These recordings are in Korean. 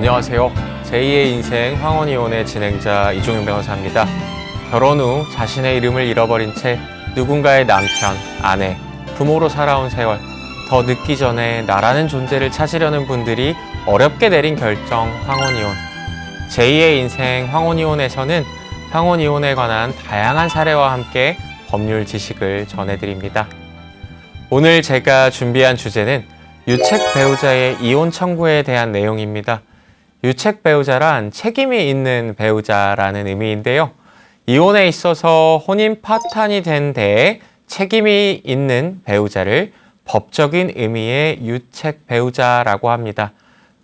안녕하세요. 제2의 인생 황혼이혼의 진행자 이종윤 변호사입니다. 결혼 후 자신의 이름을 잃어버린 채 누군가의 남편, 아내, 부모로 살아온 세월, 더 늦기 전에 나라는 존재를 찾으려는 분들이 어렵게 내린 결정 황혼이혼. 제2의 인생 황혼이혼에서는 황혼이혼에 관한 다양한 사례와 함께 법률 지식을 전해드립니다. 오늘 제가 준비한 주제는 유책 배우자의 이혼 청구에 대한 내용입니다. 유책 배우자란 책임이 있는 배우자라는 의미인데요. 이혼에 있어서 혼인 파탄이 된 데에 책임이 있는 배우자를 법적인 의미의 유책 배우자라고 합니다.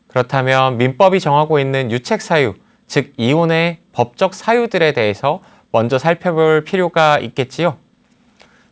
그렇다면 민법이 정하고 있는 유책 사유, 즉 이혼의 법적 사유들에 대해서 먼저 살펴볼 필요가 있겠지요.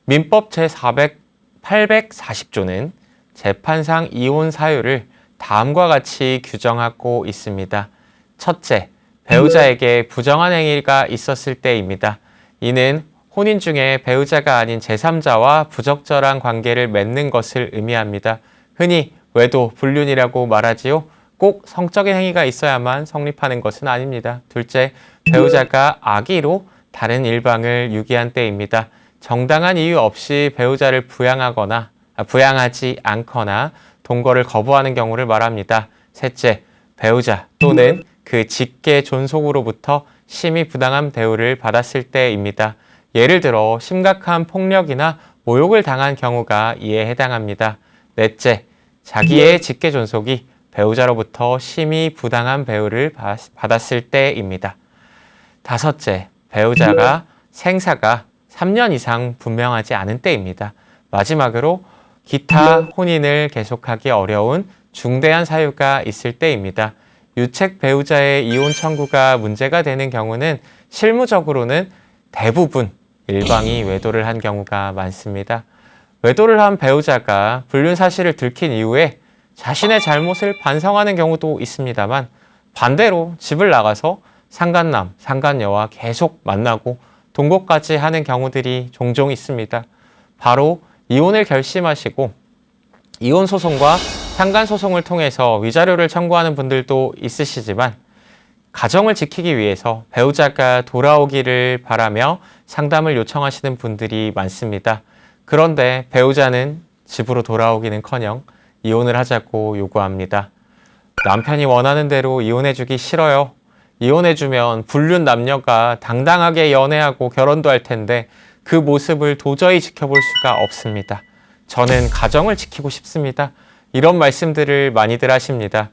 민법 제840조는 재판상 이혼 사유를 다음과 같이 규정하고 있습니다. 첫째, 배우자에게 부정한 행위가 있었을 때입니다. 이는 혼인 중에 배우자가 아닌 제3자와 부적절한 관계를 맺는 것을 의미합니다. 흔히 외도, 불륜이라고 말하지요. 꼭 성적인 행위가 있어야만 성립하는 것은 아닙니다. 둘째, 배우자가 악의로 다른 일방을 유기한 때입니다. 정당한 이유 없이 배우자를 부양하지 않거나 동거를 거부하는 경우를 말합니다. 셋째, 배우자 또는 그 직계 존속으로부터 심히 부당한 대우를 받았을 때입니다. 예를 들어 심각한 폭력이나 모욕을 당한 경우가 이에 해당합니다. 넷째, 자기의 직계 존속이 배우자로부터 심히 부당한 대우를 받았을 때입니다. 다섯째, 배우자가 생사가 3년 이상 분명하지 않은 때입니다. 마지막으로 기타 혼인을 계속하기 어려운 중대한 사유가 있을 때입니다. 유책 배우자의 이혼 청구가 문제가 되는 경우는 실무적으로는 대부분 일방이 외도를 한 경우가 많습니다. 외도를 한 배우자가 불륜 사실을 들킨 이후에 자신의 잘못을 반성하는 경우도 있습니다만 반대로 집을 나가서 상간남, 상간녀와 계속 만나고 동거까지 하는 경우들이 종종 있습니다. 바로 이혼을 결심하시고 이혼 소송과 상간 소송을 통해서 위자료를 청구하는 분들도 있으시지만 가정을 지키기 위해서 배우자가 돌아오기를 바라며 상담을 요청하시는 분들이 많습니다. 그런데 배우자는 집으로 돌아오기는커녕 이혼을 하자고 요구합니다. 남편이 원하는 대로 이혼해주기 싫어요. 이혼해주면 불륜 남녀가 당당하게 연애하고 결혼도 할 텐데 그 모습을 도저히 지켜볼 수가 없습니다. 저는 가정을 지키고 싶습니다. 이런 말씀들을 많이들 하십니다.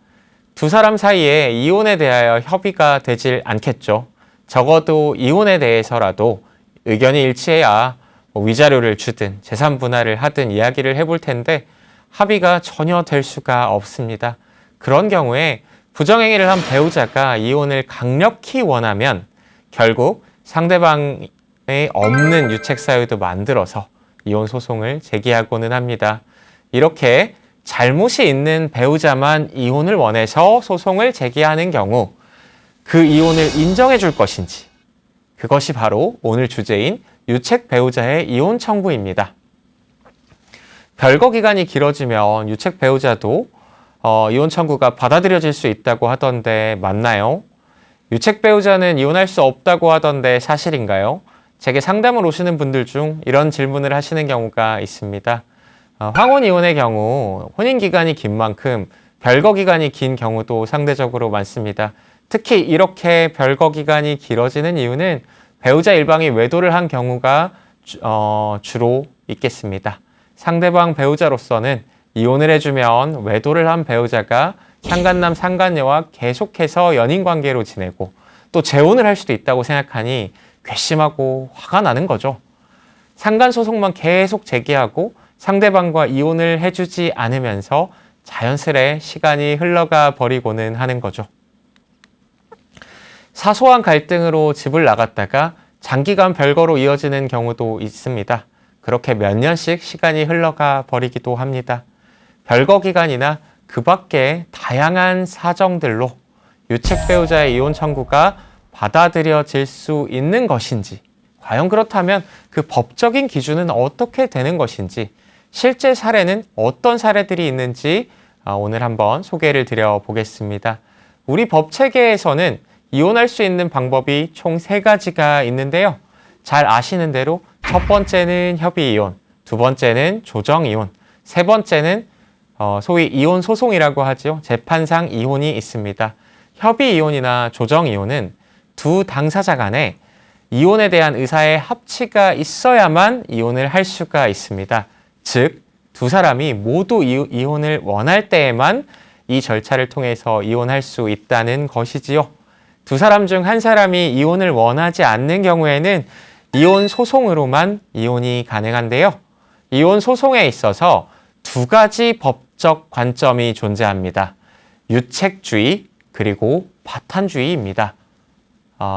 두 사람 사이에 이혼에 대하여 협의가 되질 않겠죠. 적어도 이혼에 대해서라도 의견이 일치해야 위자료를 주든 재산 분할을 하든 이야기를 해볼 텐데 합의가 전혀 될 수가 없습니다. 그런 경우에 부정행위를 한 배우자가 이혼을 강력히 원하면 결국 상대방의 없는 유책 사유도 만들어서 이혼 소송을 제기하고는 합니다. 이렇게 잘못이 있는 배우자만 이혼을 원해서 소송을 제기하는 경우 그 이혼을 인정해 줄 것인지, 그것이 바로 오늘 주제인 유책 배우자의 이혼 청구입니다. 별거 기간이 길어지면 유책 배우자도 이혼 청구가 받아들여질 수 있다고 하던데 맞나요? 유책 배우자는 이혼할 수 없다고 하던데 사실인가요? 제게 상담을 오시는 분들 중 이런 질문을 하시는 경우가 있습니다. 황혼 이혼의 경우 혼인 기간이 긴 만큼 별거 기간이 긴 경우도 상대적으로 많습니다. 특히 이렇게 별거 기간이 길어지는 이유는 배우자 일방이 외도를 한 경우가 주로 있겠습니다. 상대방 배우자로서는 이혼을 해주면 외도를 한 배우자가 상간남, 상간녀와 계속해서 연인 관계로 지내고 또 재혼을 할 수도 있다고 생각하니 괘씸하고 화가 나는 거죠. 상간 소송만 계속 제기하고 상대방과 이혼을 해주지 않으면서 자연스레 시간이 흘러가 버리고는 하는 거죠. 사소한 갈등으로 집을 나갔다가 장기간 별거로 이어지는 경우도 있습니다. 그렇게 몇 년씩 시간이 흘러가 버리기도 합니다. 별거 기간이나 그 밖의 다양한 사정들로 유책 배우자의 이혼 청구가 받아들여질 수 있는 것인지, 과연 그렇다면 그 법적인 기준은 어떻게 되는 것인지, 실제 사례는 어떤 사례들이 있는지 오늘 한번 소개를 드려보겠습니다. 우리 법 체계에서는 이혼할 수 있는 방법이 총 3가지가 있는데요. 잘 아시는 대로 첫 번째는 협의-이혼, 두 번째는 조정-이혼, 세 번째는 소위 이혼 소송이라고 하죠. 재판상 이혼이 있습니다. 협의-이혼이나 조정-이혼은 두 당사자 간에 이혼에 대한 의사의 합치가 있어야만 이혼을 할 수가 있습니다. 즉, 두 사람이 모두 이혼을 원할 때에만 이 절차를 통해서 이혼할 수 있다는 것이지요. 두 사람 중 한 사람이 이혼을 원하지 않는 경우에는 이혼 소송으로만 이혼이 가능한데요. 이혼 소송에 있어서 2가지 법적 관점이 존재합니다. 유책주의 그리고 파탄주의입니다.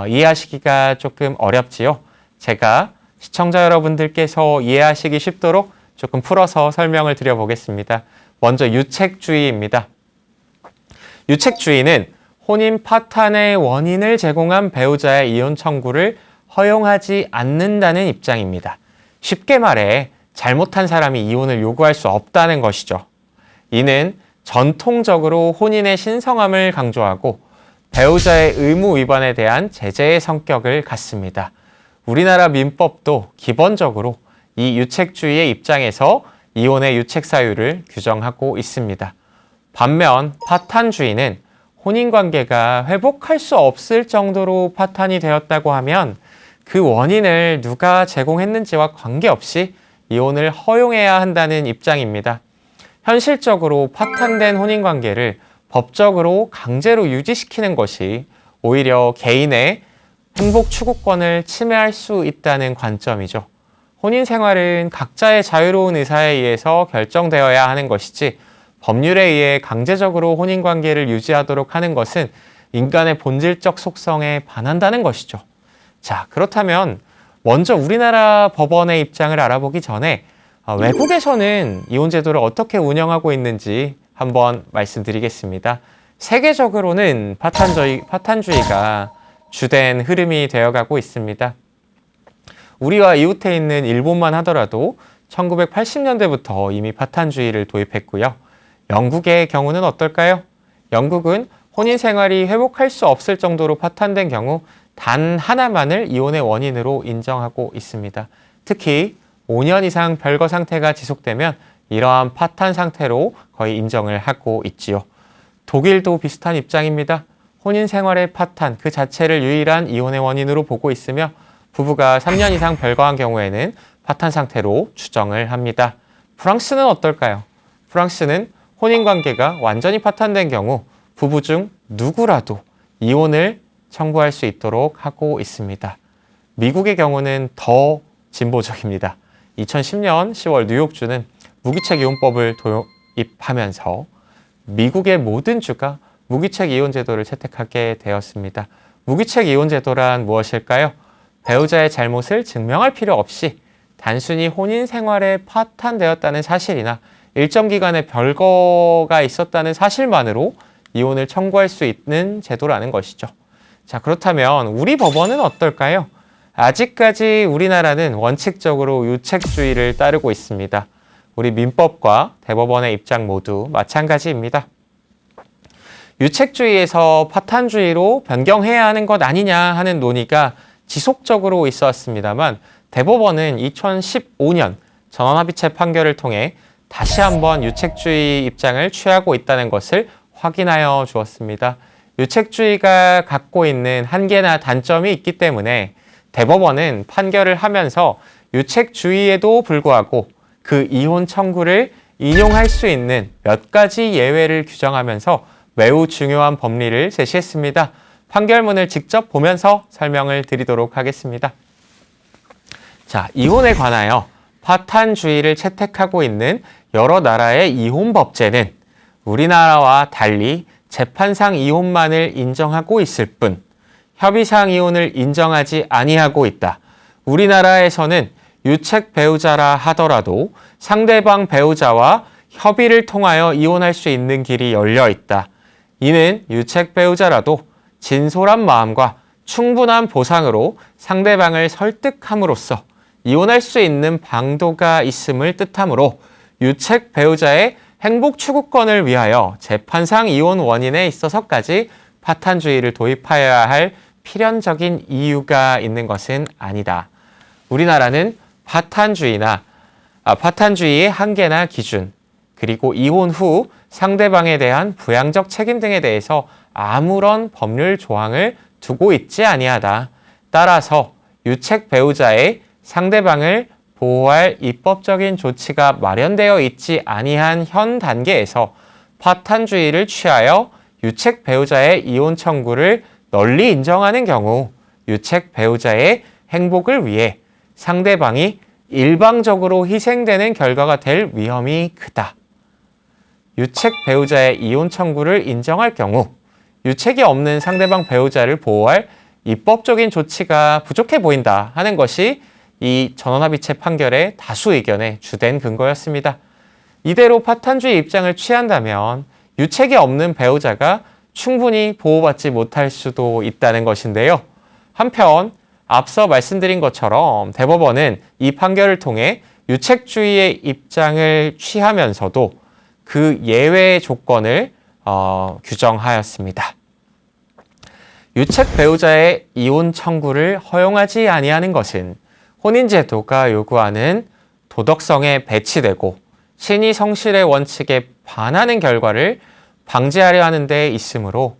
이해하시기가 조금 어렵지요. 제가 시청자 여러분들께서 이해하시기 쉽도록 조금 풀어서 설명을 드려보겠습니다. 먼저 유책주의입니다. 유책주의는 혼인 파탄의 원인을 제공한 배우자의 이혼 청구를 허용하지 않는다는 입장입니다. 쉽게 말해 잘못한 사람이 이혼을 요구할 수 없다는 것이죠. 이는 전통적으로 혼인의 신성함을 강조하고 배우자의 의무 위반에 대한 제재의 성격을 갖습니다. 우리나라 민법도 기본적으로 이 유책주의의 입장에서 이혼의 유책 사유를 규정하고 있습니다. 반면 파탄주의는 혼인관계가 회복할 수 없을 정도로 파탄이 되었다고 하면 그 원인을 누가 제공했는지와 관계없이 이혼을 허용해야 한다는 입장입니다. 현실적으로 파탄된 혼인관계를 법적으로 강제로 유지시키는 것이 오히려 개인의 행복 추구권을 침해할 수 있다는 관점이죠. 혼인 생활은 각자의 자유로운 의사에 의해서 결정되어야 하는 것이지 법률에 의해 강제적으로 혼인관계를 유지하도록 하는 것은 인간의 본질적 속성에 반한다는 것이죠. 자, 그렇다면 먼저 우리나라 법원의 입장을 알아보기 전에 외국에서는 이혼 제도를 어떻게 운영하고 있는지 한번 말씀드리겠습니다. 세계적으로는 파탄주의가 주된 흐름이 되어가고 있습니다. 우리와 이웃에 있는 일본만 하더라도 1980년대부터 이미 파탄주의를 도입했고요. 영국의 경우는 어떨까요? 영국은 혼인 생활이 회복할 수 없을 정도로 파탄된 경우 단 하나만을 이혼의 원인으로 인정하고 있습니다. 특히 5년 이상 별거 상태가 지속되면 이러한 파탄 상태로 거의 인정을 하고 있지요. 독일도 비슷한 입장입니다. 혼인 생활의 파탄 그 자체를 유일한 이혼의 원인으로 보고 있으며 부부가 3년 이상 별거한 경우에는 파탄 상태로 추정을 합니다. 프랑스는 어떨까요? 프랑스는 혼인관계가 완전히 파탄된 경우 부부 중 누구라도 이혼을 청구할 수 있도록 하고 있습니다. 미국의 경우는 더 진보적입니다. 2010년 10월 뉴욕주는 무기책 이혼법을 도입하면서 미국의 모든 주가 무기책 이혼 제도를 채택하게 되었습니다. 무기책 이혼 제도란 무엇일까요? 배우자의 잘못을 증명할 필요 없이 단순히 혼인 생활에 파탄되었다는 사실이나 일정 기간의 별거가 있었다는 사실만으로 이혼을 청구할 수 있는 제도라는 것이죠. 자, 그렇다면 우리 법원은 어떨까요? 아직까지 우리나라는 원칙적으로 유책주의를 따르고 있습니다. 우리 민법과 대법원의 입장 모두 마찬가지입니다. 유책주의에서 파탄주의로 변경해야 하는 것 아니냐 하는 논의가 지속적으로 있었습니다만 대법원은 2015년 전원합의체 판결을 통해 다시 한번 유책주의 입장을 취하고 있다는 것을 확인하여 주었습니다. 유책주의가 갖고 있는 한계나 단점이 있기 때문에 대법원은 판결을 하면서 유책주의에도 불구하고 그 이혼 청구를 인용할 수 있는 몇 가지 예외를 규정하면서 매우 중요한 법리를 제시했습니다. 판결문을 직접 보면서 설명을 드리도록 하겠습니다. 자, 이혼에 관하여 파탄주의를 채택하고 있는 여러 나라의 이혼법제는 우리나라와 달리 재판상 이혼만을 인정하고 있을 뿐 협의상 이혼을 인정하지 아니하고 있다. 우리나라에서는 유책 배우자라 하더라도 상대방 배우자와 협의를 통하여 이혼할 수 있는 길이 열려 있다. 이는 유책 배우자라도 진솔한 마음과 충분한 보상으로 상대방을 설득함으로써 이혼할 수 있는 방도가 있음을 뜻하므로 유책 배우자의 행복 추구권을 위하여 재판상 이혼 원인에 있어서까지 파탄주의를 도입하여야 할 필연적인 이유가 있는 것은 아니다. 우리나라는 파탄주의의 한계나 기준, 그리고 이혼 후 상대방에 대한 부양적 책임 등에 대해서 아무런 법률 조항을 두고 있지 아니하다. 따라서 유책 배우자의 상대방을 보호할 입법적인 조치가 마련되어 있지 아니한 현 단계에서 파탄주의를 취하여 유책 배우자의 이혼 청구를 널리 인정하는 경우 유책 배우자의 행복을 위해 상대방이 일방적으로 희생되는 결과가 될 위험이 크다. 유책 배우자의 이혼 청구를 인정할 경우 유책이 없는 상대방 배우자를 보호할 입법적인 조치가 부족해 보인다 하는 것이 이 전원합의체 판결의 다수 의견의 주된 근거였습니다. 이대로 파탄주의 입장을 취한다면 유책이 없는 배우자가 충분히 보호받지 못할 수도 있다는 것인데요. 한편 앞서 말씀드린 것처럼 대법원은 이 판결을 통해 유책주의의 입장을 취하면서도 그 예외 조건을 규정하였습니다. 유책 배우자의 이혼 청구를 허용하지 아니하는 것은 혼인제도가 요구하는 도덕성에 배치되고 신의 성실의 원칙에 반하는 결과를 방지하려 하는 데 있으므로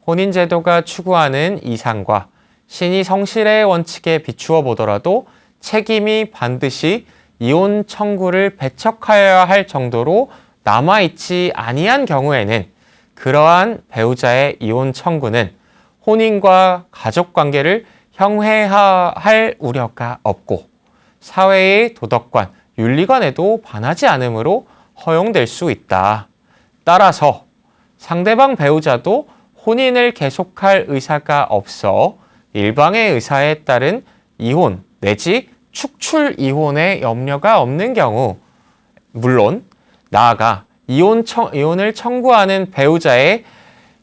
혼인제도가 추구하는 이상과 신의 성실의 원칙에 비추어 보더라도 책임이 반드시 이혼 청구를 배척하여야 할 정도로 남아있지 아니한 경우에는 그러한 배우자의 이혼 청구는 혼인과 가족관계를 형해할 우려가 없고 사회의 도덕관, 윤리관에도 반하지 않으므로 허용될 수 있다. 따라서 상대방 배우자도 혼인을 계속할 의사가 없어 일방의 의사에 따른 이혼 내지 축출 이혼의 염려가 없는 경우, 물론 나아가 이혼을 청구하는 배우자의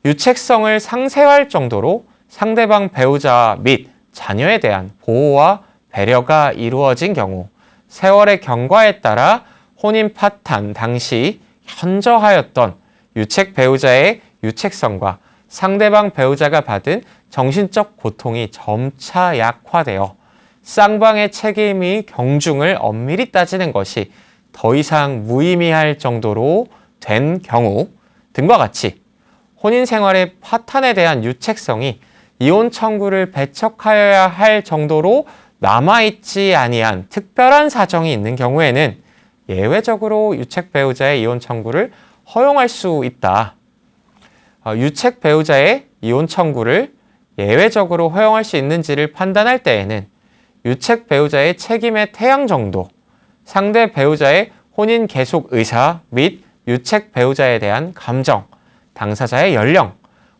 유책성을 상쇄할 정도로 상대방 배우자 및 자녀에 대한 보호와 배려가 이루어진 경우 세월의 경과에 따라 혼인 파탄 당시 현저하였던 유책 배우자의 유책성과 상대방 배우자가 받은 정신적 고통이 점차 약화되어 쌍방의 책임이 경중을 엄밀히 따지는 것이 더 이상 무의미할 정도로 된 경우 등과 같이 혼인 생활의 파탄에 대한 유책성이 이혼 청구를 배척하여야 할 정도로 남아있지 아니한 특별한 사정이 있는 경우에는 예외적으로 유책 배우자의 이혼 청구를 허용할 수 있다. 유책 배우자의 이혼 청구를 예외적으로 허용할 수 있는지를 판단할 때에는 유책 배우자의 책임의 태양 정도, 상대 배우자의 혼인 계속 의사 및 유책 배우자에 대한 감정, 당사자의 연령,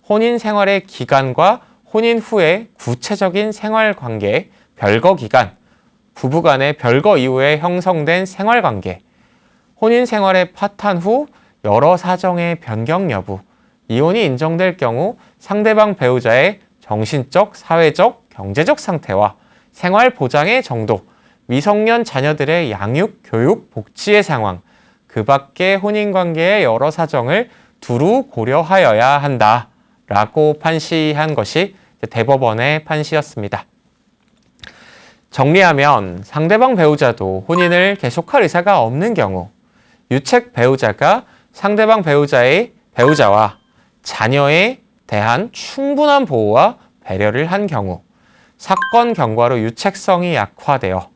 혼인 생활의 기간과 혼인 후의 구체적인 생활관계, 별거 기간, 부부간의 별거 이후에 형성된 생활관계, 혼인 생활의 파탄 후 여러 사정의 변경 여부, 이혼이 인정될 경우 상대방 배우자의 정신적, 사회적, 경제적 상태와 생활 보장의 정도, 미성년 자녀들의 양육, 교육, 복지의 상황, 그 밖의 혼인관계의 여러 사정을 두루 고려하여야 한다라고 판시한 것이 대법원의 판시였습니다. 정리하면 상대방 배우자도 혼인을 계속할 의사가 없는 경우 유책 배우자가 상대방 배우자와 자녀에 대한 충분한 보호와 배려를 한 경우 사건 경과로 유책성이 약화되어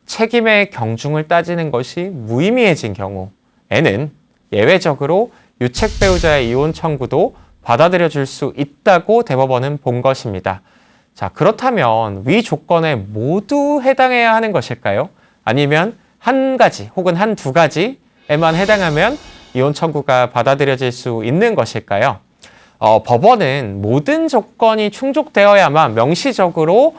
책임의 경중을 따지는 것이 무의미해진 경우에는 예외적으로 유책 배우자의 이혼 청구도 받아들여 줄 수 있다고 대법원은 본 것입니다. 자, 그렇다면 위 조건에 모두 해당해야 하는 것일까요? 아니면 한 가지 혹은 한 두 가지에만 해당하면 이혼 청구가 받아들여질 수 있는 것일까요? 법원은 모든 조건이 충족되어야만 명시적으로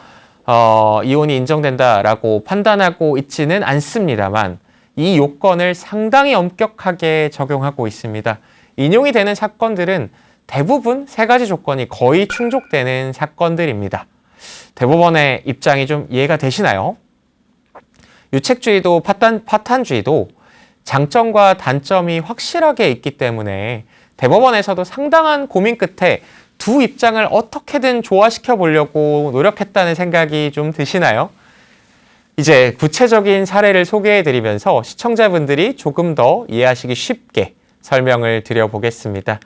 이혼이 인정된다라고 판단하고 있지는 않습니다만 이 요건을 상당히 엄격하게 적용하고 있습니다. 인용이 되는 사건들은 대부분 세 가지 조건이 거의 충족되는 사건들입니다. 대법원의 입장이 좀 이해가 되시나요? 유책주의도 파탄주의도 장점과 단점이 확실하게 있기 때문에 대법원에서도 상당한 고민 끝에 두 입장을 어떻게든 조화시켜 보려고 노력했다는 생각이 좀 드시나요? 이제 구체적인 사례를 소개해 드리면서 시청자분들이 조금 더 이해하시기 쉽게 설명을 드려보겠습니다.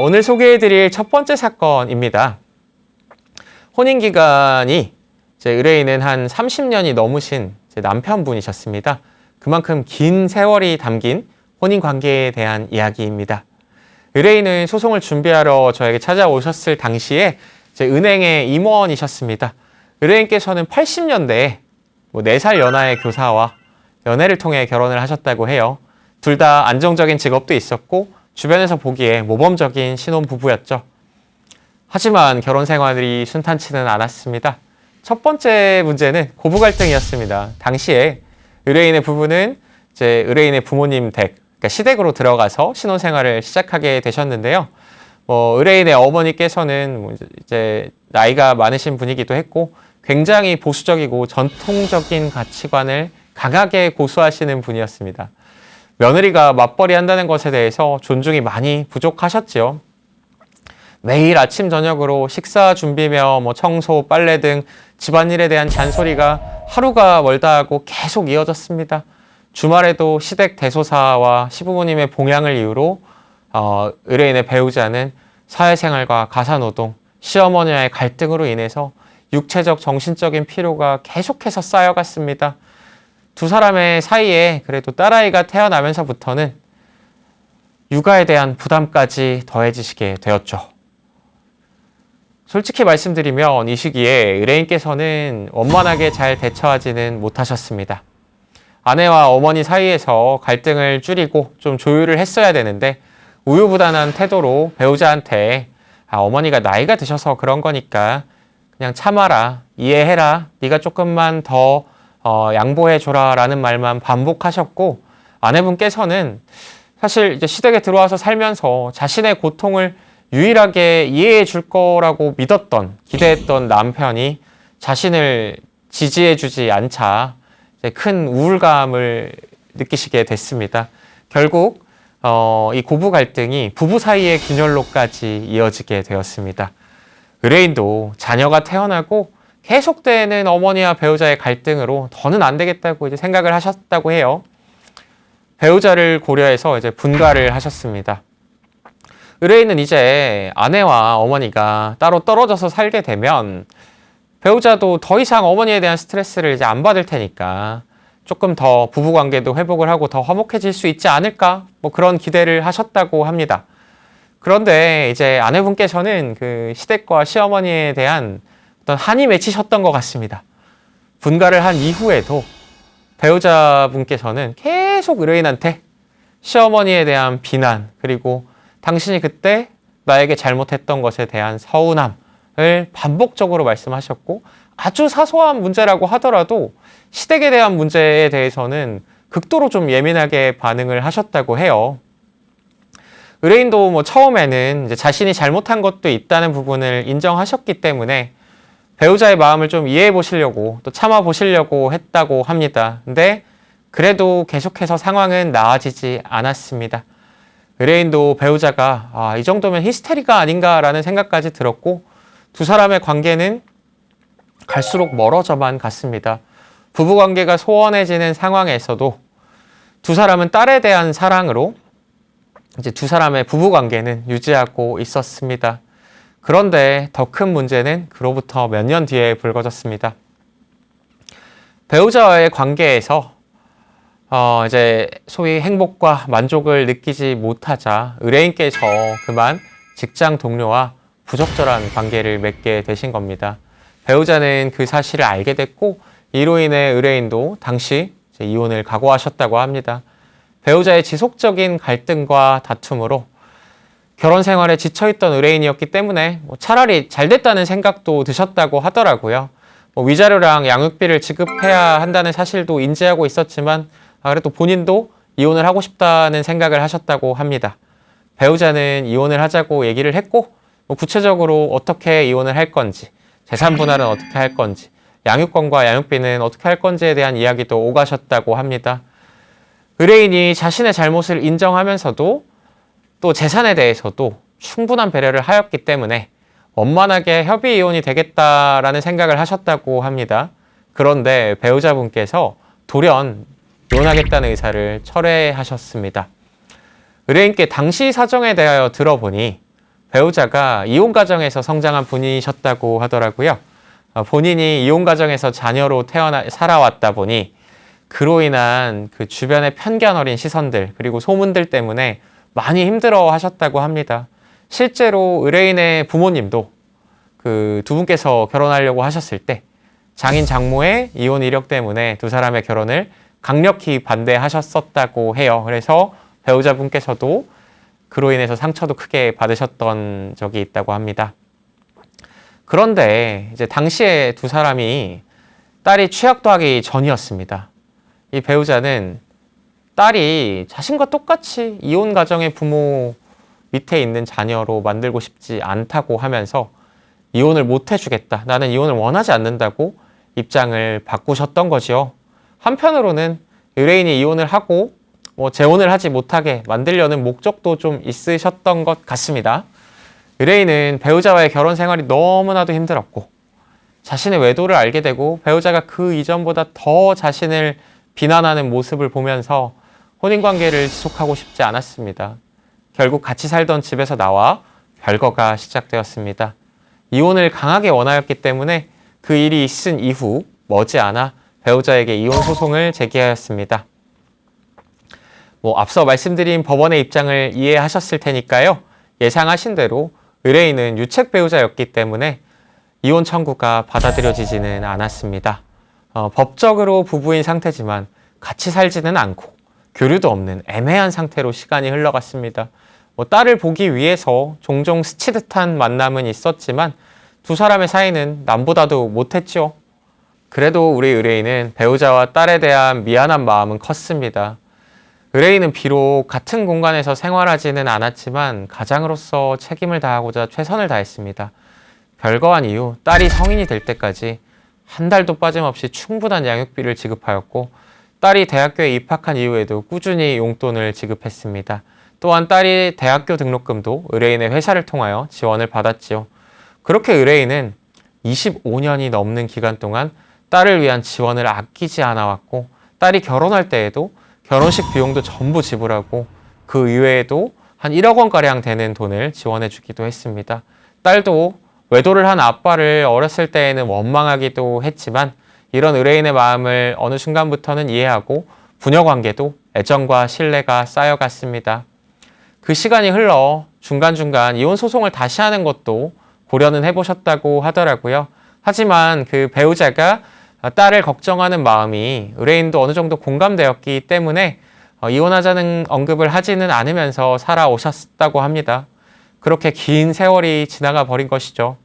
오늘 소개해 드릴 첫 번째 사건입니다. 혼인기간이 의뢰인은 한 30년이 넘으신 남편분이셨습니다. 그만큼 긴 세월이 담긴 혼인관계에 대한 이야기입니다. 의뢰인은 소송을 준비하러 저에게 찾아오셨을 당시에 은행의 임원이셨습니다. 의뢰인께서는 80년대에 4살 연하의 교사와 연애를 통해 결혼을 하셨다고 해요. 둘 다 안정적인 직업도 있었고 주변에서 보기에 모범적인 신혼부부였죠. 하지만 결혼 생활이 순탄치는 않았습니다. 첫 번째 문제는 고부 갈등이었습니다. 당시에 의뢰인의 부부는 의뢰인의 부모님 댁, 그러니까 시댁으로 들어가서 신혼생활을 시작하게 되셨는데요. 의뢰인의 어머니께서는 이제 나이가 많으신 분이기도 했고 굉장히 보수적이고 전통적인 가치관을 강하게 고수하시는 분이었습니다. 며느리가 맞벌이 한다는 것에 대해서 존중이 많이 부족하셨지요. 매일 아침 저녁으로 식사 준비며 청소, 빨래 등 집안일에 대한 잔소리가 하루가 멀다 하고 계속 이어졌습니다. 주말에도 시댁 대소사와 시부모님의 봉양을 이유로 의뢰인의 배우자는 사회생활과 가사노동, 시어머니와의 갈등으로 인해서 육체적, 정신적인 피로가 계속해서 쌓여갔습니다. 두 사람의 사이에 그래도 딸아이가 태어나면서부터는 육아에 대한 부담까지 더해지시게 되었죠. 솔직히 말씀드리면 이 시기에 의뢰인께서는 원만하게 잘 대처하지는 못하셨습니다. 아내와 어머니 사이에서 갈등을 줄이고 좀 조율을 했어야 되는데 우유부단한 태도로 배우자한테 어머니가 나이가 드셔서 그런 거니까 그냥 참아라, 이해해라, 네가 조금만 더 양보해줘라 라는 말만 반복하셨고 아내분께서는 사실 이제 시댁에 들어와서 살면서 자신의 고통을 유일하게 이해해 줄 거라고 믿었던, 기대했던 남편이 자신을 지지해 주지 않자 큰 우울감을 느끼시게 됐습니다. 결국 이 고부 갈등이 부부 사이의 균열로까지 이어지게 되었습니다. 의뢰인도 자녀가 태어나고 계속되는 어머니와 배우자의 갈등으로 더는 안 되겠다고 이제 생각을 하셨다고 해요. 배우자를 고려해서 이제 분가를 하셨습니다. 의뢰인은 이제 아내와 어머니가 따로 떨어져서 살게 되면 배우자도 더 이상 어머니에 대한 스트레스를 이제 안 받을 테니까 조금 더 부부관계도 회복을 하고 더 화목해질 수 있지 않을까? 그런 기대를 하셨다고 합니다. 그런데 이제 아내분께서는 그 시댁과 시어머니에 대한 어떤 한이 맺히셨던 것 같습니다. 분가를 한 이후에도 배우자분께서는 계속 의뢰인한테 시어머니에 대한 비난 그리고 당신이 그때 나에게 잘못했던 것에 대한 서운함을 반복적으로 말씀하셨고 아주 사소한 문제라고 하더라도 시댁에 대한 문제에 대해서는 극도로 좀 예민하게 반응을 하셨다고 해요. 의뢰인도 처음에는 이제 자신이 잘못한 것도 있다는 부분을 인정하셨기 때문에 배우자의 마음을 좀 이해해 보시려고 또 참아 보시려고 했다고 합니다. 근데 그래도 계속해서 상황은 나아지지 않았습니다. 의뢰인도 배우자가 이 정도면 히스테리가 아닌가라는 생각까지 들었고 두 사람의 관계는 갈수록 멀어져만 갔습니다. 부부관계가 소원해지는 상황에서도 두 사람은 딸에 대한 사랑으로 이제 두 사람의 부부관계는 유지하고 있었습니다. 그런데 더 큰 문제는 그로부터 몇 년 뒤에 불거졌습니다. 배우자와의 관계에서 이제 소위 행복과 만족을 느끼지 못하자 의뢰인께서 그만 직장 동료와 부적절한 관계를 맺게 되신 겁니다. 배우자는 그 사실을 알게 됐고 이로 인해 의뢰인도 당시 이혼을 각오하셨다고 합니다. 배우자의 지속적인 갈등과 다툼으로 결혼 생활에 지쳐있던 의뢰인이었기 때문에 차라리 잘 됐다는 생각도 드셨다고 하더라고요. 위자료랑 양육비를 지급해야 한다는 사실도 인지하고 있었지만 그래도 본인도 이혼을 하고 싶다는 생각을 하셨다고 합니다. 배우자는 이혼을 하자고 얘기를 했고 구체적으로 어떻게 이혼을 할 건지, 재산 분할은 어떻게 할 건지, 양육권과 양육비는 어떻게 할 건지에 대한 이야기도 오가셨다고 합니다. 의뢰인이 자신의 잘못을 인정하면서도 또 재산에 대해서도 충분한 배려를 하였기 때문에 원만하게 협의 이혼이 되겠다라는 생각을 하셨다고 합니다. 그런데 배우자분께서 돌연 이혼하겠다는 의사를 철회하셨습니다. 의뢰인께 당시 사정에 대하여 들어보니 배우자가 이혼 가정에서 성장한 분이셨다고 하더라고요. 본인이 이혼 가정에서 자녀로 살아왔다 보니 그로 인한 그 주변의 편견 어린 시선들 그리고 소문들 때문에 많이 힘들어 하셨다고 합니다. 실제로 의뢰인의 부모님도 그 두 분께서 결혼하려고 하셨을 때 장인 장모의 이혼 이력 때문에 두 사람의 결혼을 강력히 반대하셨었다고 해요. 그래서 배우자분께서도 그로 인해서 상처도 크게 받으셨던 적이 있다고 합니다. 그런데 이제 당시에 두 사람이 딸이 취학도 하기 전이었습니다. 이 배우자는 딸이 자신과 똑같이 이혼 가정의 부모 밑에 있는 자녀로 만들고 싶지 않다고 하면서 이혼을 못 해주겠다. 나는 이혼을 원하지 않는다고 입장을 바꾸셨던 거죠. 한편으로는 의뢰인이 이혼을 하고 재혼을 하지 못하게 만들려는 목적도 좀 있으셨던 것 같습니다. 의뢰인은 배우자와의 결혼 생활이 너무나도 힘들었고 자신의 외도를 알게 되고 배우자가 그 이전보다 더 자신을 비난하는 모습을 보면서 혼인관계를 지속하고 싶지 않았습니다. 결국 같이 살던 집에서 나와 별거가 시작되었습니다. 이혼을 강하게 원하였기 때문에 그 일이 있은 이후 머지않아 배우자에게 이혼 소송을 제기하였습니다. 앞서 말씀드린 법원의 입장을 이해하셨을 테니까요. 예상하신 대로 의뢰인은 유책 배우자였기 때문에 이혼 청구가 받아들여지지는 않았습니다. 법적으로 부부인 상태지만 같이 살지는 않고 교류도 없는 애매한 상태로 시간이 흘러갔습니다. 딸을 보기 위해서 종종 스치듯한 만남은 있었지만 두 사람의 사이는 남보다도 못했죠. 그래도 우리 의뢰인은 배우자와 딸에 대한 미안한 마음은 컸습니다. 의뢰인은 비록 같은 공간에서 생활하지는 않았지만 가장으로서 책임을 다하고자 최선을 다했습니다. 별거한 이유 딸이 성인이 될 때까지 한 달도 빠짐없이 충분한 양육비를 지급하였고 딸이 대학교에 입학한 이후에도 꾸준히 용돈을 지급했습니다. 또한 딸이 대학교 등록금도 의뢰인의 회사를 통하여 지원을 받았지요. 그렇게 의뢰인은 25년이 넘는 기간 동안 딸을 위한 지원을 아끼지 않아왔고 딸이 결혼할 때에도 결혼식 비용도 전부 지불하고 그 이외에도 한 1억 원가량 되는 돈을 지원해주기도 했습니다. 딸도 외도를 한 아빠를 어렸을 때에는 원망하기도 했지만 이런 의뢰인의 마음을 어느 순간부터는 이해하고 부녀관계도 애정과 신뢰가 쌓여갔습니다. 그 시간이 흘러 중간중간 이혼 소송을 다시 하는 것도 고려는 해보셨다고 하더라고요. 하지만 그 배우자가 딸을 걱정하는 마음이 의뢰인도 어느 정도 공감되었기 때문에 이혼하자는 언급을 하지는 않으면서 살아오셨다고 합니다. 그렇게 긴 세월이 지나가 버린 것이죠.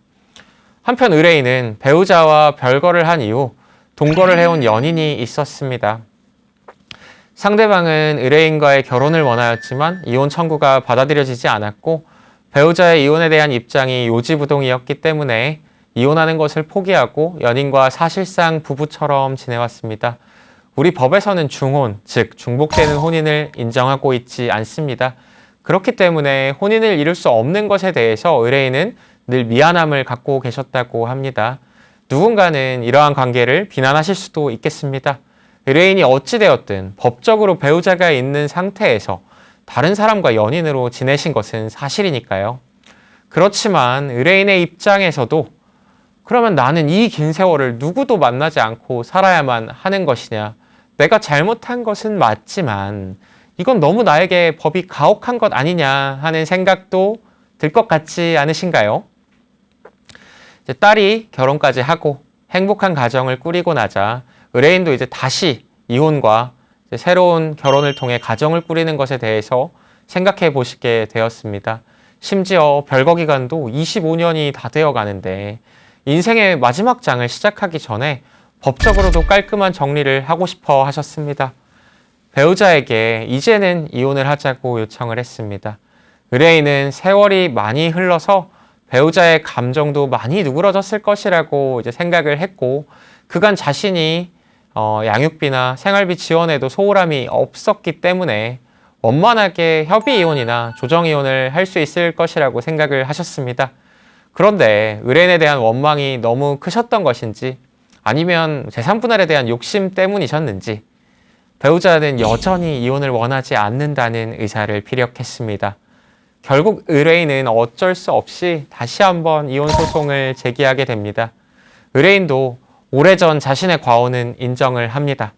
한편 의뢰인은 배우자와 별거를 한 이후 동거를 해온 연인이 있었습니다. 상대방은 의뢰인과의 결혼을 원하였지만 이혼 청구가 받아들여지지 않았고 배우자의 이혼에 대한 입장이 요지부동이었기 때문에 이혼하는 것을 포기하고 연인과 사실상 부부처럼 지내왔습니다. 우리 법에서는 중혼, 즉 중복되는 혼인을 인정하고 있지 않습니다. 그렇기 때문에 혼인을 이룰 수 없는 것에 대해서 의뢰인은 늘 미안함을 갖고 계셨다고 합니다. 누군가는 이러한 관계를 비난하실 수도 있겠습니다. 의뢰인이 어찌되었든 법적으로 배우자가 있는 상태에서 다른 사람과 연인으로 지내신 것은 사실이니까요. 그렇지만 의뢰인의 입장에서도 그러면 나는 이 긴 세월을 누구도 만나지 않고 살아야만 하는 것이냐. 내가 잘못한 것은 맞지만 이건 너무 나에게 법이 가혹한 것 아니냐 하는 생각도 들 것 같지 않으신가요? 이제 딸이 결혼까지 하고 행복한 가정을 꾸리고 나자 의뢰인도 이제 다시 이혼과 이제 새로운 결혼을 통해 가정을 꾸리는 것에 대해서 생각해 보시게 되었습니다. 심지어 별거 기간도 25년이 다 되어 가는데 인생의 마지막 장을 시작하기 전에 법적으로도 깔끔한 정리를 하고 싶어 하셨습니다. 배우자에게 이제는 이혼을 하자고 요청을 했습니다. 의뢰인은 세월이 많이 흘러서 배우자의 감정도 많이 누그러졌을 것이라고 이제 생각을 했고 그간 자신이 양육비나 생활비 지원에도 소홀함이 없었기 때문에 원만하게 협의 이혼이나 조정 이혼을 할 수 있을 것이라고 생각을 하셨습니다. 그런데 의뢰인에 대한 원망이 너무 크셨던 것인지 아니면 재산 분할에 대한 욕심 때문이셨는지 배우자는 여전히 이혼을 원하지 않는다는 의사를 피력했습니다. 결국 의뢰인은 어쩔 수 없이 다시 한번 이혼 소송을 제기하게 됩니다. 의뢰인도 오래전 자신의 과오는 인정을 합니다.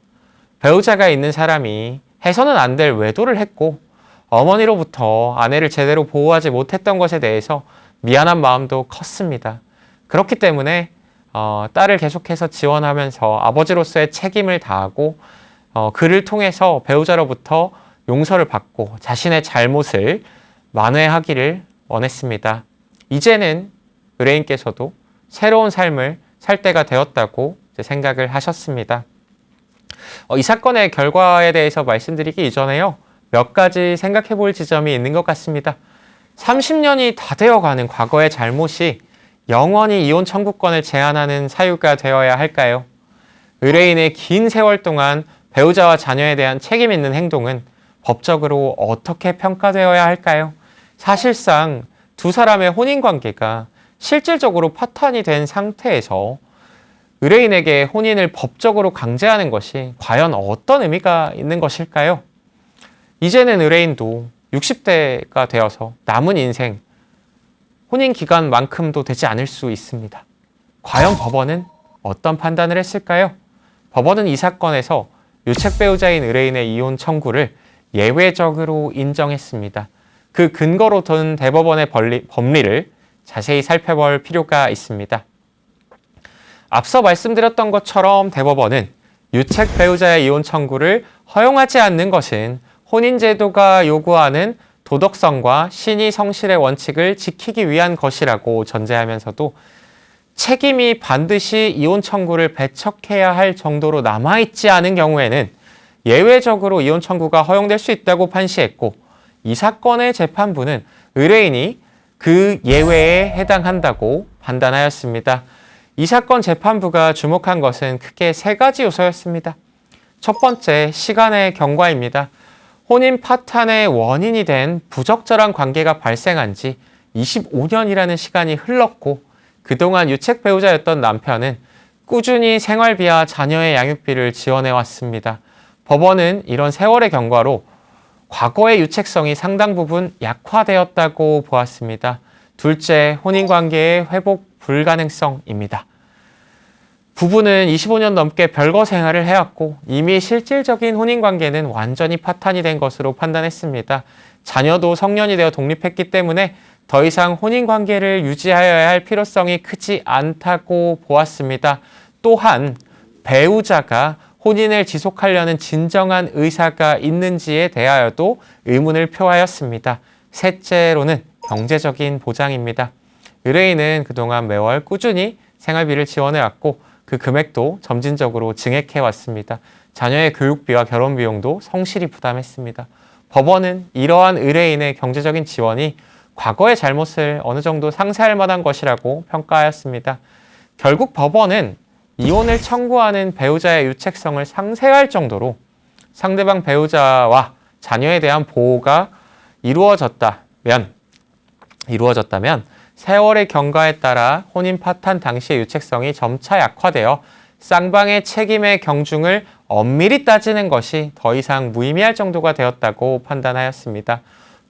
배우자가 있는 사람이 해서는 안 될 외도를 했고 어머니로부터 아내를 제대로 보호하지 못했던 것에 대해서 미안한 마음도 컸습니다. 그렇기 때문에 딸을 계속해서 지원하면서 아버지로서의 책임을 다하고 그를 통해서 배우자로부터 용서를 받고 자신의 잘못을 만회하기를 원했습니다. 이제는 의뢰인께서도 새로운 삶을 살 때가 되었다고 생각을 하셨습니다. 이 사건의 결과에 대해서 말씀드리기 이전에요. 몇 가지 생각해 볼 지점이 있는 것 같습니다. 30년이 다 되어가는 과거의 잘못이 영원히 이혼 청구권을 제한하는 사유가 되어야 할까요? 의뢰인의 긴 세월 동안 배우자와 자녀에 대한 책임 있는 행동은 법적으로 어떻게 평가되어야 할까요? 사실상 두 사람의 혼인관계가 실질적으로 파탄이 된 상태에서 의뢰인에게 혼인을 법적으로 강제하는 것이 과연 어떤 의미가 있는 것일까요? 이제는 의뢰인도 60대가 되어서 남은 인생 혼인 기간만큼도 되지 않을 수 있습니다. 과연 법원은 어떤 판단을 했을까요? 법원은 이 사건에서 유책 배우자인 의뢰인의 이혼 청구를 예외적으로 인정했습니다. 그 근거로 둔 대법원의 법리를 자세히 살펴볼 필요가 있습니다. 앞서 말씀드렸던 것처럼 대법원은 유책 배우자의 이혼 청구를 허용하지 않는 것은 혼인제도가 요구하는 도덕성과 신의 성실의 원칙을 지키기 위한 것이라고 전제하면서도 책임이 반드시 이혼 청구를 배척해야 할 정도로 남아있지 않은 경우에는 예외적으로 이혼 청구가 허용될 수 있다고 판시했고, 이 사건의 재판부는 의뢰인이 그 예외에 해당한다고 판단하였습니다. 이 사건 재판부가 주목한 것은 크게 세 가지 요소였습니다. 첫 번째, 시간의 경과입니다. 혼인 파탄의 원인이 된 부적절한 관계가 발생한 지 25년이라는 시간이 흘렀고, 그동안 유책 배우자였던 남편은 꾸준히 생활비와 자녀의 양육비를 지원해왔습니다. 법원은 이런 세월의 경과로 과거의 유책성이 상당 부분 약화되었다고 보았습니다. 둘째, 혼인관계의 회복 불가능성입니다. 부부는 25년 넘게 별거 생활을 해왔고 이미 실질적인 혼인관계는 완전히 파탄이 된 것으로 판단했습니다. 자녀도 성년이 되어 독립했기 때문에 더 이상 혼인관계를 유지하여야 할 필요성이 크지 않다고 보았습니다. 또한 배우자가 혼인을 지속하려는 진정한 의사가 있는지에 대하여도 의문을 표하였습니다. 셋째로는 경제적인 보장입니다. 의뢰인은 그동안 매월 꾸준히 생활비를 지원해왔고 그 금액도 점진적으로 증액해왔습니다. 자녀의 교육비와 결혼비용도 성실히 부담했습니다. 법원은 이러한 의뢰인의 경제적인 지원이 과거의 잘못을 어느 정도 상쇄할 만한 것이라고 평가하였습니다. 결국 법원은 이혼을 청구하는 배우자의 유책성을 상쇄할 정도로 상대방 배우자와 자녀에 대한 보호가 이루어졌다면 세월의 경과에 따라 혼인 파탄 당시의 유책성이 점차 약화되어 쌍방의 책임의 경중을 엄밀히 따지는 것이 더 이상 무의미할 정도가 되었다고 판단하였습니다.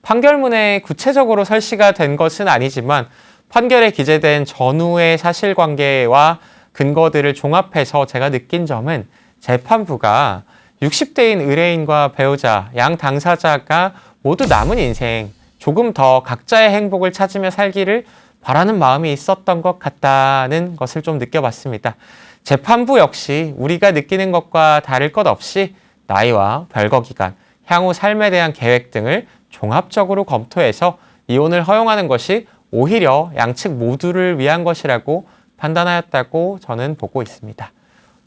판결문에 구체적으로 설시가 된 것은 아니지만 판결에 기재된 전후의 사실관계와 근거들을 종합해서 제가 느낀 점은 재판부가 60대인 의뢰인과 배우자, 양 당사자가 모두 남은 인생 조금 더 각자의 행복을 찾으며 살기를 바라는 마음이 있었던 것 같다는 것을 좀 느껴봤습니다. 재판부 역시 우리가 느끼는 것과 다를 것 없이 나이와 별거기간, 향후 삶에 대한 계획 등을 종합적으로 검토해서 이혼을 허용하는 것이 오히려 양측 모두를 위한 것이라고 판단하였다고 저는 보고 있습니다.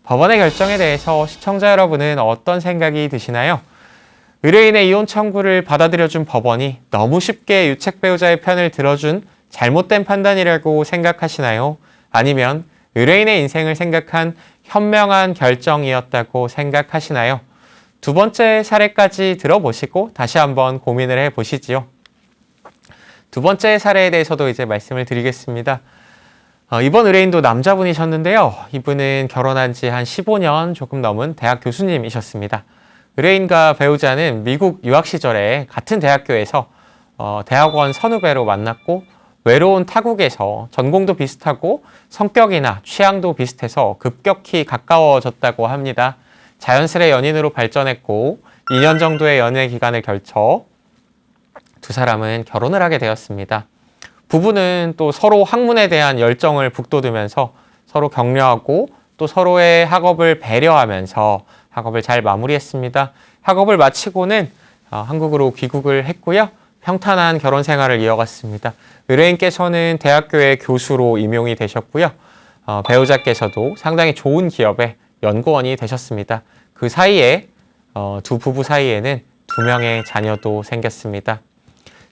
법원의 결정에 대해서 시청자 여러분은 어떤 생각이 드시나요? 의뢰인의 이혼 청구를 받아들여준 법원이 너무 쉽게 유책 배우자의 편을 들어준 잘못된 판단이라고 생각하시나요? 아니면 의뢰인의 인생을 생각한 현명한 결정이었다고 생각하시나요? 두 번째 사례까지 들어보시고 다시 한번 고민을 해보시지요. 두 번째 사례에 대해서도 이제 말씀을 드리겠습니다. 이번 의뢰인도 남자분이셨는데요. 이분은 결혼한 지 한 15년 조금 넘은 대학 교수님이셨습니다. 의뢰인과 배우자는 미국 유학 시절에 같은 대학교에서 대학원 선후배로 만났고 외로운 타국에서 전공도 비슷하고 성격이나 취향도 비슷해서 급격히 가까워졌다고 합니다. 자연스레 연인으로 발전했고 2년 정도의 연애 기간을 걸쳐 두 사람은 결혼을 하게 되었습니다. 부부는 또 서로 학문에 대한 열정을 북돋으면서 서로 격려하고 또 서로의 학업을 배려하면서 학업을 잘 마무리했습니다. 학업을 마치고는 한국으로 귀국을 했고요. 평탄한 결혼 생활을 이어갔습니다. 의뢰인께서는 대학교의 교수로 임용이 되셨고요. 배우자께서도 상당히 좋은 기업의 연구원이 되셨습니다. 그 사이에 두 부부 사이에는 2명의 자녀도 생겼습니다.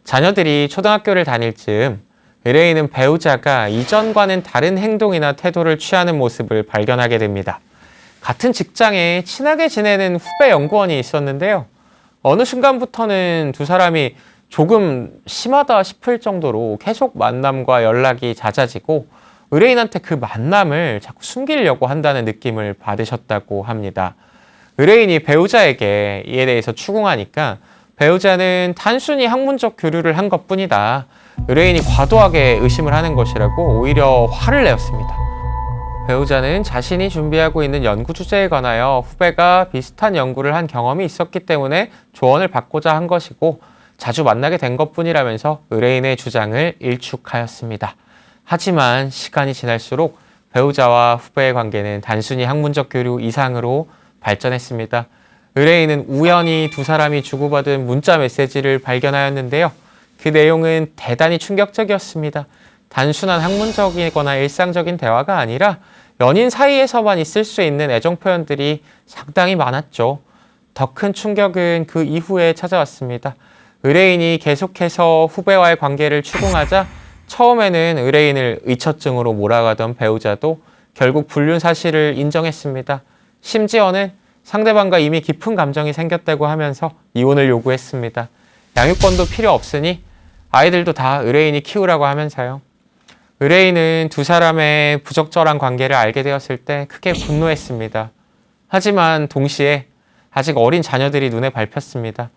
자녀들이 초등학교를 다닐 즈음 의뢰인은 배우자가 이전과는 다른 행동이나 태도를 취하는 모습을 발견하게 됩니다. 같은 직장에 친하게 지내는 후배 연구원이 있었는데요. 어느 순간부터는 두 사람이 조금 심하다 싶을 정도로 계속 만남과 연락이 잦아지고 의뢰인한테 그 만남을 자꾸 숨기려고 한다는 느낌을 받으셨다고 합니다. 의뢰인이 배우자에게 이에 대해서 추궁하니까 배우자는 단순히 학문적 교류를 한 것뿐이다. 의뢰인이 과도하게 의심을 하는 것이라고 오히려 화를 내었습니다. 배우자는 자신이 준비하고 있는 연구 주제에 관하여 후배가 비슷한 연구를 한 경험이 있었기 때문에 조언을 받고자 한 것이고 자주 만나게 된 것뿐이라면서 의뢰인의 주장을 일축하였습니다. 하지만 시간이 지날수록 배우자와 후배의 관계는 단순히 학문적 교류 이상으로 발전했습니다. 의뢰인은 우연히 두 사람이 주고받은 문자 메시지를 발견하였는데요. 그 내용은 대단히 충격적이었습니다. 단순한 학문적이거나 일상적인 대화가 아니라 연인 사이에서만 있을 수 있는 애정 표현들이 상당히 많았죠. 더 큰 충격은 그 이후에 찾아왔습니다. 의뢰인이 계속해서 후배와의 관계를 추궁하자 처음에는 의뢰인을 의처증으로 몰아가던 배우자도 결국 불륜 사실을 인정했습니다. 심지어는 상대방과 이미 깊은 감정이 생겼다고 하면서 이혼을 요구했습니다. 양육권도 필요 없으니 아이들도 다 의뢰인이 키우라고 하면서요. 의뢰인은 두 사람의 부적절한 관계를 알게 되었을 때 크게 분노했습니다. 하지만 동시에 아직 어린 자녀들이 눈에 밟혔습니다.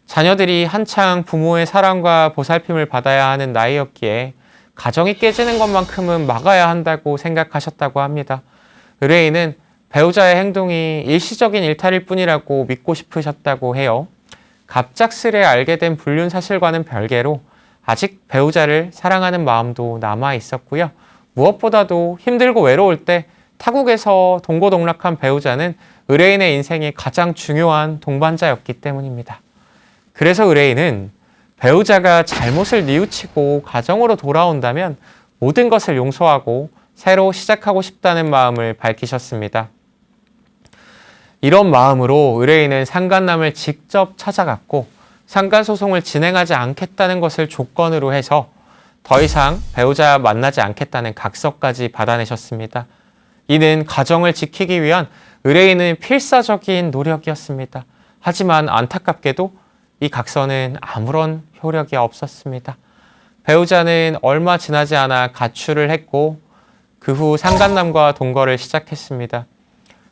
자녀들이 한창 부모의 사랑과 보살핌을 받아야 하는 나이였기에 가정이 깨지는 것만큼은 막아야 한다고 생각하셨다고 합니다. 의뢰인은 배우자의 행동이 일시적인 일탈일 뿐이라고 믿고 싶으셨다고 해요. 갑작스레 알게 된 불륜 사실과는 별개로 아직 배우자를 사랑하는 마음도 남아 있었고요. 무엇보다도 힘들고 외로울 때 타국에서 동고동락한 배우자는 의뢰인의 인생의 가장 중요한 동반자였기 때문입니다. 그래서 의뢰인은 배우자가 잘못을 뉘우치고 가정으로 돌아온다면 모든 것을 용서하고 새로 시작하고 싶다는 마음을 밝히셨습니다. 이런 마음으로 의뢰인은 상간남을 직접 찾아갔고 상간소송을 진행하지 않겠다는 것을 조건으로 해서 더 이상 배우자 만나지 않겠다는 각서까지 받아내셨습니다. 이는 가정을 지키기 위한 의뢰인의 필사적인 노력이었습니다. 하지만 안타깝게도 이 각서는 아무런 효력이 없었습니다. 배우자는 얼마 지나지 않아 가출을 했고 그 후 상간남과 동거를 시작했습니다.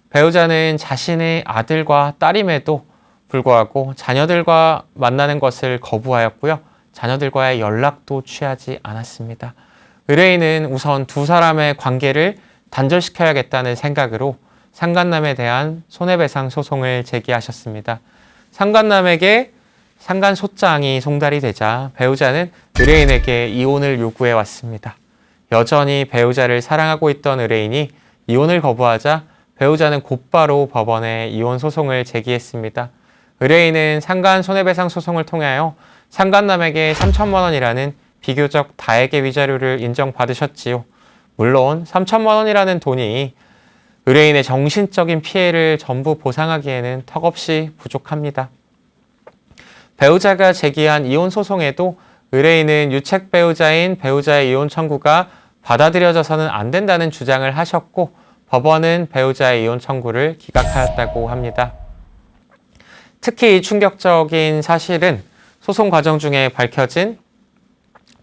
배우자는 자신의 아들과 딸임에도 불구하고 자녀들과 만나는 것을 거부하였고요. 자녀들과의 연락도 취하지 않았습니다. 의뢰인은 우선 두 사람의 관계를 단절시켜야겠다는 생각으로 상간남에 대한 손해배상 소송을 제기하셨습니다. 상간남에게 상간소장이 송달이 되자 배우자는 의뢰인에게 이혼을 요구해 왔습니다. 여전히 배우자를 사랑하고 있던 의뢰인이 이혼을 거부하자 배우자는 곧바로 법원에 이혼 소송을 제기했습니다. 의뢰인은 상간 손해배상 소송을 통하여 상간남에게 3천만 원이라는 비교적 다액의 위자료를 인정받으셨지요. 물론 3천만 원이라는 돈이 의뢰인의 정신적인 피해를 전부 보상하기에는 턱없이 부족합니다. 배우자가 제기한 이혼 소송에도 의뢰인은 유책 배우자인 배우자의 이혼 청구가 받아들여져서는 안 된다는 주장을 하셨고 법원은 배우자의 이혼 청구를 기각하였다고 합니다. 특히 충격적인 사실은 소송 과정 중에 밝혀진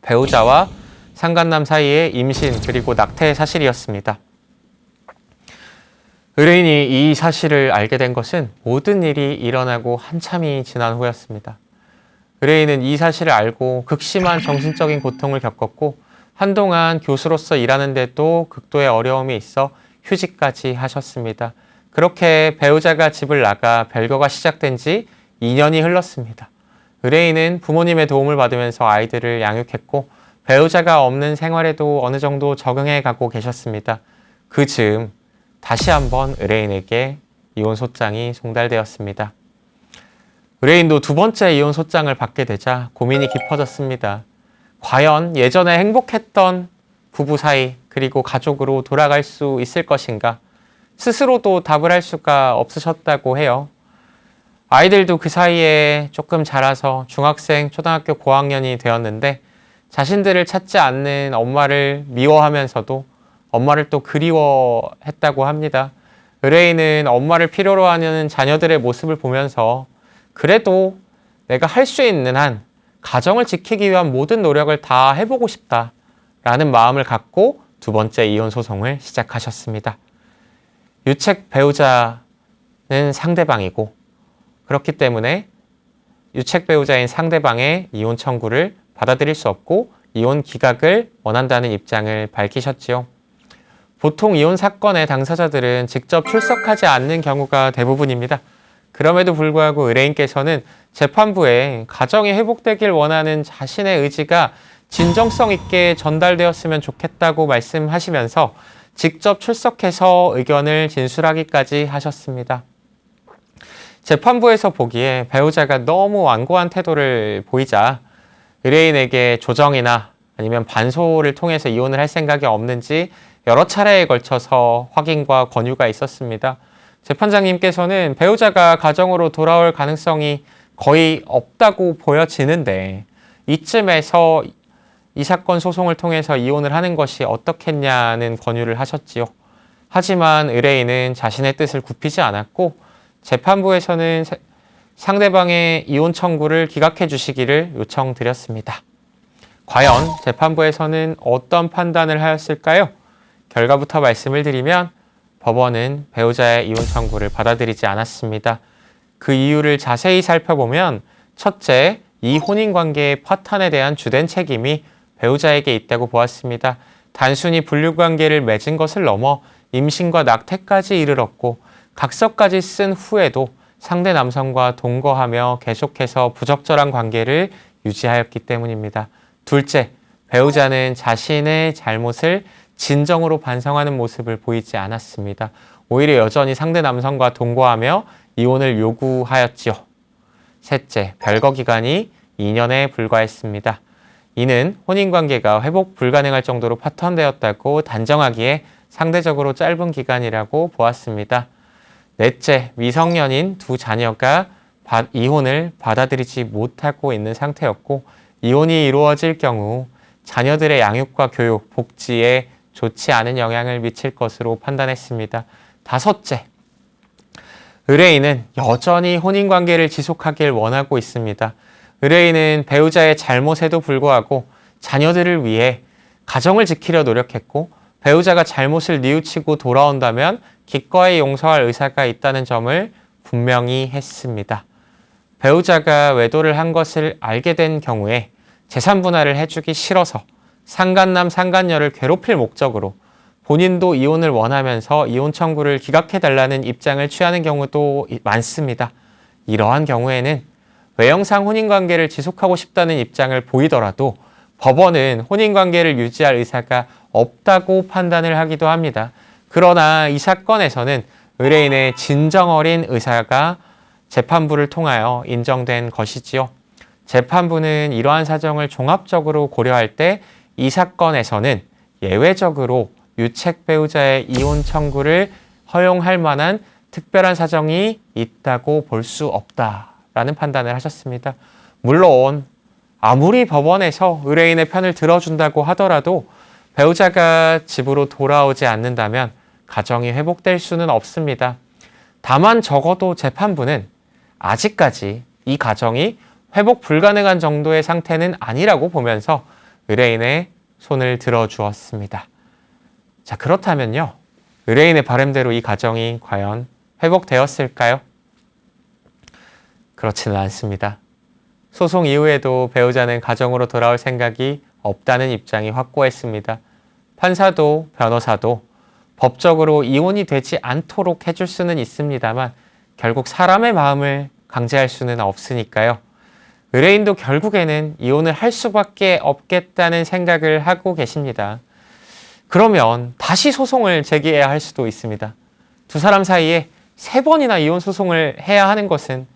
배우자와 상간남 사이의 임신 그리고 낙태 사실이었습니다. 의뢰인이 이 사실을 알게 된 것은 모든 일이 일어나고 한참이 지난 후였습니다. 의뢰인은 이 사실을 알고 극심한 정신적인 고통을 겪었고 한동안 교수로서 일하는데도 극도의 어려움이 있어 휴직까지 하셨습니다. 그렇게 배우자가 집을 나가 별거가 시작된 지 2년이 흘렀습니다. 의뢰인은 부모님의 도움을 받으면서 아이들을 양육했고 배우자가 없는 생활에도 어느 정도 적응해 가고 계셨습니다. 그 즈음 다시 한번 의뢰인에게 이혼 소장이 송달되었습니다. 의뢰인도 두 번째 이혼 소장을 받게 되자 고민이 깊어졌습니다. 과연 예전에 행복했던 부부 사이 그리고 가족으로 돌아갈 수 있을 것인가? 스스로도 답을 할 수가 없으셨다고 해요. 아이들도 그 사이에 조금 자라서 중학생, 초등학교 고학년이 되었는데 자신들을 찾지 않는 엄마를 미워하면서도 엄마를 또 그리워했다고 합니다. 의뢰인은 엄마를 필요로 하는 자녀들의 모습을 보면서 그래도 내가 할 수 있는 한 가정을 지키기 위한 모든 노력을 다 해보고 싶다라는 마음을 갖고 두 번째 이혼 소송을 시작하셨습니다. 유책 배우자는 상대방이고 그렇기 때문에 유책 배우자인 상대방의 이혼 청구를 받아들일 수 없고 이혼 기각을 원한다는 입장을 밝히셨지요. 보통 이혼 사건의 당사자들은 직접 출석하지 않는 경우가 대부분입니다. 그럼에도 불구하고 의뢰인께서는 재판부에 가정이 회복되길 원하는 자신의 의지가 진정성 있게 전달되었으면 좋겠다고 말씀하시면서 직접 출석해서 의견을 진술하기까지 하셨습니다. 재판부에서 보기에 배우자가 너무 완고한 태도를 보이자 의뢰인에게 조정이나 아니면 반소를 통해서 이혼을 할 생각이 없는지 여러 차례에 걸쳐서 확인과 권유가 있었습니다. 재판장님께서는 배우자가 가정으로 돌아올 가능성이 거의 없다고 보여지는데 이쯤에서 이 사건 소송을 통해서 이혼을 하는 것이 어떻겠냐는 권유를 하셨지요. 하지만 의뢰인은 자신의 뜻을 굽히지 않았고 재판부에서는 상대방의 이혼 청구를 기각해 주시기를 요청드렸습니다. 과연 재판부에서는 어떤 판단을 하였을까요? 결과부터 말씀을 드리면 법원은 배우자의 이혼 청구를 받아들이지 않았습니다. 그 이유를 자세히 살펴보면 첫째, 이 혼인관계의 파탄에 대한 주된 책임이 배우자에게 있다고 보았습니다. 단순히 분류관계를 맺은 것을 넘어 임신과 낙태까지 이르렀고 각서까지 쓴 후에도 상대 남성과 동거하며 계속해서 부적절한 관계를 유지하였기 때문입니다. 둘째, 배우자는 자신의 잘못을 진정으로 반성하는 모습을 보이지 않았습니다. 오히려 여전히 상대 남성과 동거하며 이혼을 요구하였지요. 셋째, 별거 기간이 2년에 불과했습니다. 이는 혼인관계가 회복 불가능할 정도로 파탄되었다고 단정하기에 상대적으로 짧은 기간이라고 보았습니다. 넷째, 미성년인 두 자녀가 이혼을 받아들이지 못하고 있는 상태였고 이혼이 이루어질 경우 자녀들의 양육과 교육, 복지에 좋지 않은 영향을 미칠 것으로 판단했습니다. 다섯째, 의뢰인은 여전히 혼인관계를 지속하길 원하고 있습니다. 의뢰인은 배우자의 잘못에도 불구하고 자녀들을 위해 가정을 지키려 노력했고 배우자가 잘못을 뉘우치고 돌아온다면 기꺼이 용서할 의사가 있다는 점을 분명히 했습니다. 배우자가 외도를 한 것을 알게 된 경우에 재산 분할을 해주기 싫어서 상간남, 상간녀를 괴롭힐 목적으로 본인도 이혼을 원하면서 이혼 청구를 기각해달라는 입장을 취하는 경우도 많습니다. 이러한 경우에는 외형상 혼인관계를 지속하고 싶다는 입장을 보이더라도 법원은 혼인관계를 유지할 의사가 없다고 판단을 하기도 합니다. 그러나 이 사건에서는 의뢰인의 진정 어린 의사가 재판부를 통하여 인정된 것이지요. 재판부는 이러한 사정을 종합적으로 고려할 때 이 사건에서는 예외적으로 유책 배우자의 이혼 청구를 허용할 만한 특별한 사정이 있다고 볼 수 없다라는 판단을 하셨습니다. 물론 아무리 법원에서 의뢰인의 편을 들어준다고 하더라도 배우자가 집으로 돌아오지 않는다면 가정이 회복될 수는 없습니다. 다만 적어도 재판부는 아직까지 이 가정이 회복 불가능한 정도의 상태는 아니라고 보면서 의뢰인의 손을 들어주었습니다. 자, 그렇다면요. 의뢰인의 바람대로 이 가정이 과연 회복되었을까요? 그렇지는 않습니다. 소송 이후에도 배우자는 가정으로 돌아올 생각이 없다는 입장이 확고했습니다. 판사도 변호사도 법적으로 이혼이 되지 않도록 해줄 수는 있습니다만 결국 사람의 마음을 강제할 수는 없으니까요. 의뢰인도 결국에는 이혼을 할 수밖에 없겠다는 생각을 하고 계십니다. 그러면 다시 소송을 제기해야 할 수도 있습니다. 두 사람 사이에 3번이나 이혼 소송을 해야 하는 것은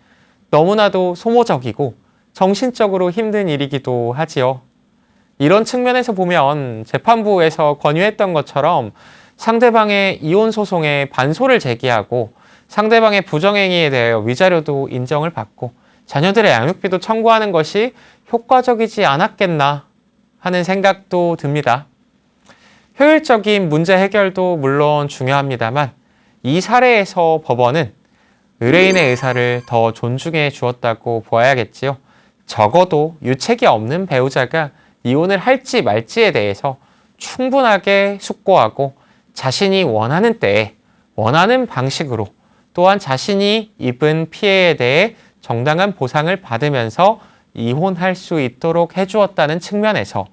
너무나도 소모적이고 정신적으로 힘든 일이기도 하지요. 이런 측면에서 보면 재판부에서 권유했던 것처럼 상대방의 이혼 소송에 반소를 제기하고 상대방의 부정행위에 대하여 위자료도 인정을 받고 자녀들의 양육비도 청구하는 것이 효과적이지 않았겠나 하는 생각도 듭니다. 효율적인 문제 해결도 물론 중요합니다만 이 사례에서 법원은 의뢰인의 의사를 더 존중해 주었다고 보아야겠지요. 적어도 유책이 없는 배우자가 이혼을 할지 말지에 대해서 충분하게 숙고하고 자신이 원하는 때에 원하는 방식으로 또한 자신이 입은 피해에 대해 정당한 보상을 받으면서 이혼할 수 있도록 해주었다는 측면에서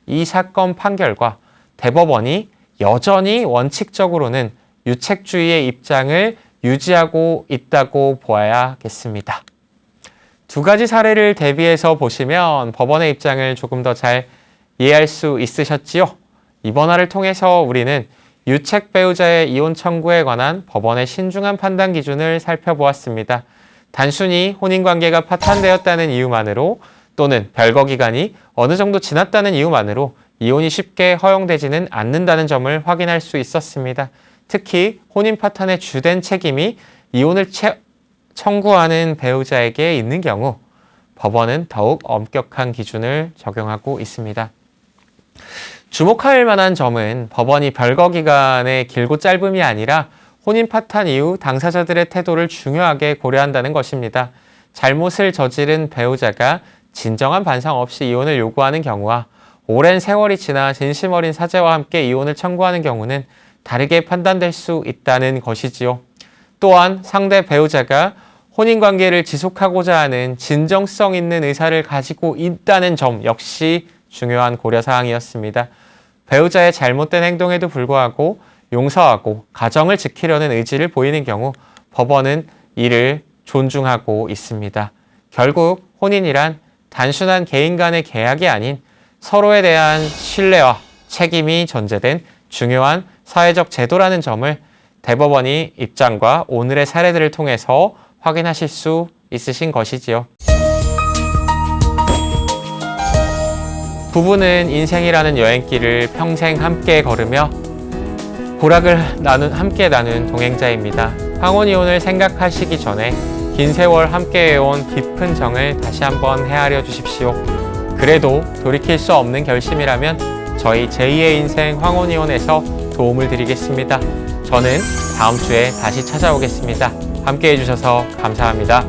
이 사건 판결과 대법원이 여전히 원칙적으로는 유책주의의 입장을 유지하고 있다고 보아야겠습니다. 두 가지 사례를 대비해서 보시면 법원의 입장을 조금 더 잘 이해할 수 있으셨지요? 이번 화를 통해서 우리는 유책 배우자의 이혼 청구에 관한 법원의 신중한 판단 기준을 살펴보았습니다. 단순히 혼인관계가 파탄되었다는 이유만으로 또는 별거 기간이 어느 정도 지났다는 이유만으로 이혼이 쉽게 허용되지는 않는다는 점을 확인할 수 있었습니다. 특히 혼인 파탄의 주된 책임이 이혼을 청구하는 배우자에게 있는 경우 법원은 더욱 엄격한 기준을 적용하고 있습니다. 주목할 만한 점은 법원이 별거 기간의 길고 짧음이 아니라 혼인 파탄 이후 당사자들의 태도를 중요하게 고려한다는 것입니다. 잘못을 저지른 배우자가 진정한 반성 없이 이혼을 요구하는 경우와 오랜 세월이 지나 진심 어린 사죄와 함께 이혼을 청구하는 경우는 다르게 판단될 수 있다는 것이지요. 또한 상대 배우자가 혼인관계를 지속하고자 하는 진정성 있는 의사를 가지고 있다는 점 역시 중요한 고려사항이었습니다. 배우자의 잘못된 행동에도 불구하고 용서하고 가정을 지키려는 의지를 보이는 경우 법원은 이를 존중하고 있습니다. 결국 혼인이란 단순한 개인 간의 계약이 아닌 서로에 대한 신뢰와 책임이 전제된 중요한 사회적 제도라는 점을 대법원이 입장과 오늘의 사례들을 통해서 확인하실 수 있으신 것이지요. 부부는 인생이라는 여행길을 평생 함께 걸으며 고락을 함께 나눈 동행자입니다. 황혼이혼을 생각하시기 전에 긴 세월 함께 해온 깊은 정을 다시 한번 헤아려 주십시오. 그래도 돌이킬 수 없는 결심이라면 저희 제2의 인생 황혼이혼에서 도움을 드리겠습니다. 저는 다음 주에 다시 찾아오겠습니다. 함께 해주셔서 감사합니다.